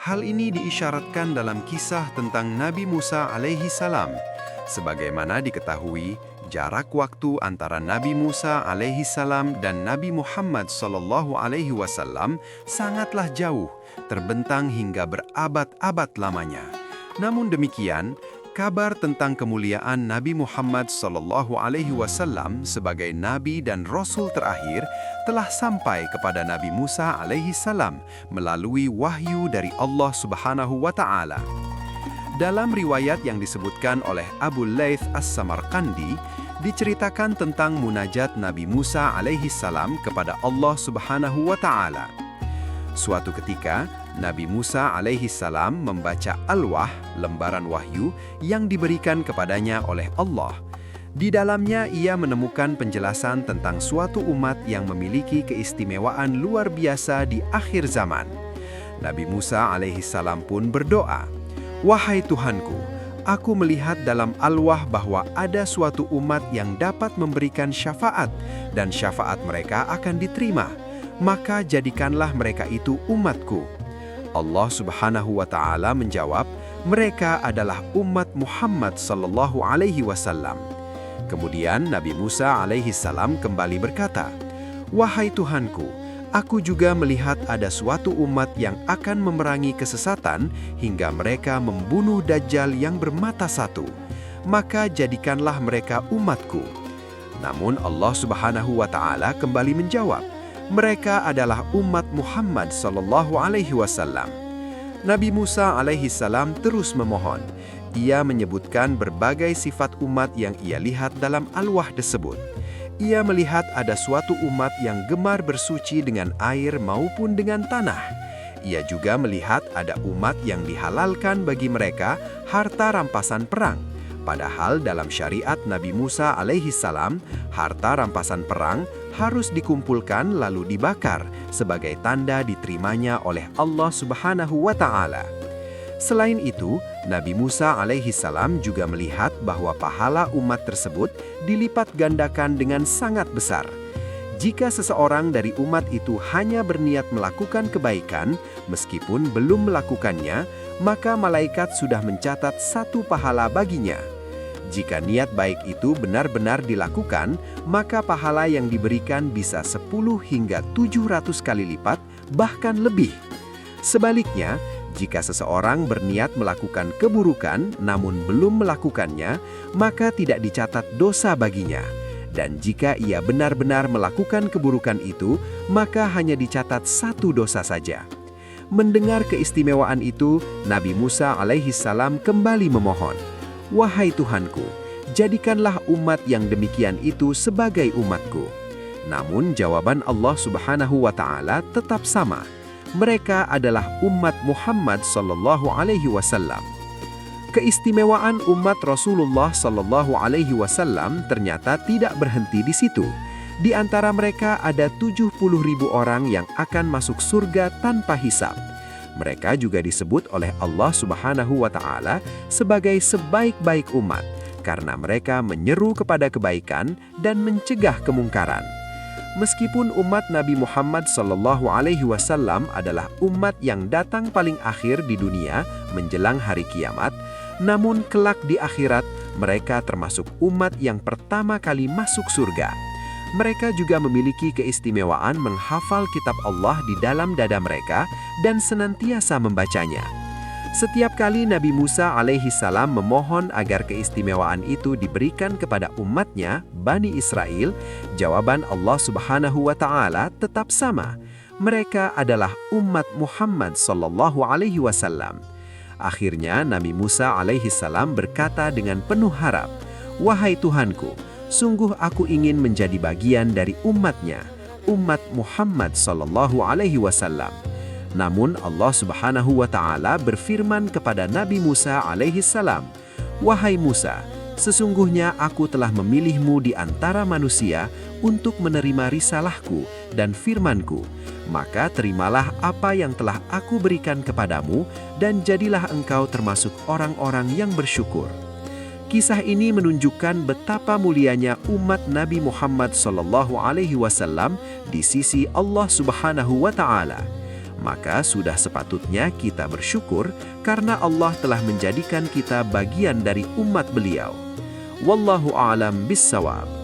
Hal ini diisyaratkan dalam kisah tentang Nabi Musa alaihi salam. Sebagaimana diketahui, jarak waktu antara Nabi Musa alaihi salam dan Nabi Muhammad sallallahu alaihi wasallam sangatlah jauh, terbentang hingga berabad-abad lamanya. Namun demikian, kabar tentang kemuliaan Nabi Muhammad sallallahu alaihi wasallam sebagai nabi dan rasul terakhir telah sampai kepada Nabi Musa alaihi salam melalui wahyu dari Allah Subhanahu wa taala. Dalam riwayat yang disebutkan oleh Abu Laits As-Samarqandi, diceritakan tentang munajat Nabi Musa alaihi salam kepada Allah Subhanahu wa taala. Suatu ketika, Nabi Musa alaihi salam membaca Al-Wah, lembaran wahyu yang diberikan kepadanya oleh Allah. Di dalamnya ia menemukan penjelasan tentang suatu umat yang memiliki keistimewaan luar biasa di akhir zaman. Nabi Musa alaihi salam pun berdoa, "Wahai Tuhanku, aku melihat dalam Al-Wah bahwa ada suatu umat yang dapat memberikan syafaat dan syafaat mereka akan diterima. Maka jadikanlah mereka itu umatku." Allah Subhanahu wa taala menjawab, "Mereka adalah umat Muhammad sallallahu alaihi wasallam." Kemudian Nabi Musa alaihi salam kembali berkata, "Wahai Tuhanku, aku juga melihat ada suatu umat yang akan memerangi kesesatan hingga mereka membunuh Dajjal yang bermata satu. Maka jadikanlah mereka umatku." Namun Allah Subhanahu wa taala kembali menjawab, "Mereka adalah umat Muhammad sallallahu alaihi wasallam." Nabi Musa alaihi salam terus memohon. Ia menyebutkan berbagai sifat umat yang ia lihat dalam Al-Wah tersebut. Ia melihat ada suatu umat yang gemar bersuci dengan air maupun dengan tanah. Ia juga melihat ada umat yang dihalalkan bagi mereka harta rampasan perang. Padahal dalam syariat Nabi Musa alaihi salam, harta rampasan perang harus dikumpulkan lalu dibakar sebagai tanda diterimanya oleh Allah Subhanahu wa taala. Selain itu, Nabi Musa alaihi salam juga melihat bahwa pahala umat tersebut dilipat gandakan dengan sangat besar. Jika seseorang dari umat itu hanya berniat melakukan kebaikan, meskipun belum melakukannya, maka malaikat sudah mencatat satu pahala baginya. Jika niat baik itu benar-benar dilakukan, maka pahala yang diberikan bisa 10 hingga 700 kali lipat, bahkan lebih. Sebaliknya, jika seseorang berniat melakukan keburukan namun belum melakukannya, maka tidak dicatat dosa baginya. Dan jika ia benar-benar melakukan keburukan itu, maka hanya dicatat satu dosa saja. Mendengar keistimewaan itu, Nabi Musa alaihi salam kembali memohon, "Wahai Tuhanku, jadikanlah umat yang demikian itu sebagai umatku." Namun jawaban Allah Subhanahu wa taala tetap sama. Mereka adalah umat Muhammad sallallahu alaihi wasallam. Keistimewaan umat Rasulullah sallallahu alaihi wasallam ternyata tidak berhenti di situ. Di antara mereka ada 70.000 orang yang akan masuk surga tanpa hisab. Mereka juga disebut oleh Allah Subhanahu wa taala sebagai sebaik-baik umat karena mereka menyeru kepada kebaikan dan mencegah kemungkaran. Meskipun umat Nabi Muhammad sallallahu alaihi wasallam adalah umat yang datang paling akhir di dunia menjelang hari kiamat, namun kelak di akhirat mereka termasuk umat yang pertama kali masuk surga. Mereka juga memiliki keistimewaan menghafal kitab Allah di dalam dada mereka dan senantiasa membacanya. Setiap kali Nabi Musa alaihi salam memohon agar keistimewaan itu diberikan kepada umatnya, Bani Israel, jawaban Allah Subhanahu wa taala tetap sama. Mereka adalah umat Muhammad sallallahu alaihi wasallam. Akhirnya Nabi Musa alaihi salam berkata dengan penuh harap, "Wahai Tuhanku, sungguh aku ingin menjadi bagian dari umatnya, umat Muhammad sallallahu alaihi wasallam." Namun Allah Subhanahu wa taala berfirman kepada Nabi Musa alaihi salam, "Wahai Musa, sesungguhnya aku telah memilihmu di antara manusia untuk menerima risalahku dan firmanku. Maka terimalah apa yang telah aku berikan kepadamu dan jadilah engkau termasuk orang-orang yang bersyukur." Kisah ini menunjukkan betapa mulianya umat Nabi Muhammad sallallahu alaihi wasallam di sisi Allah Subhanahu wa taala. maka sudah sepatutnya kita bersyukur karena Allah telah menjadikan kita bagian dari umat beliau. Wallahu a'lam bissawab.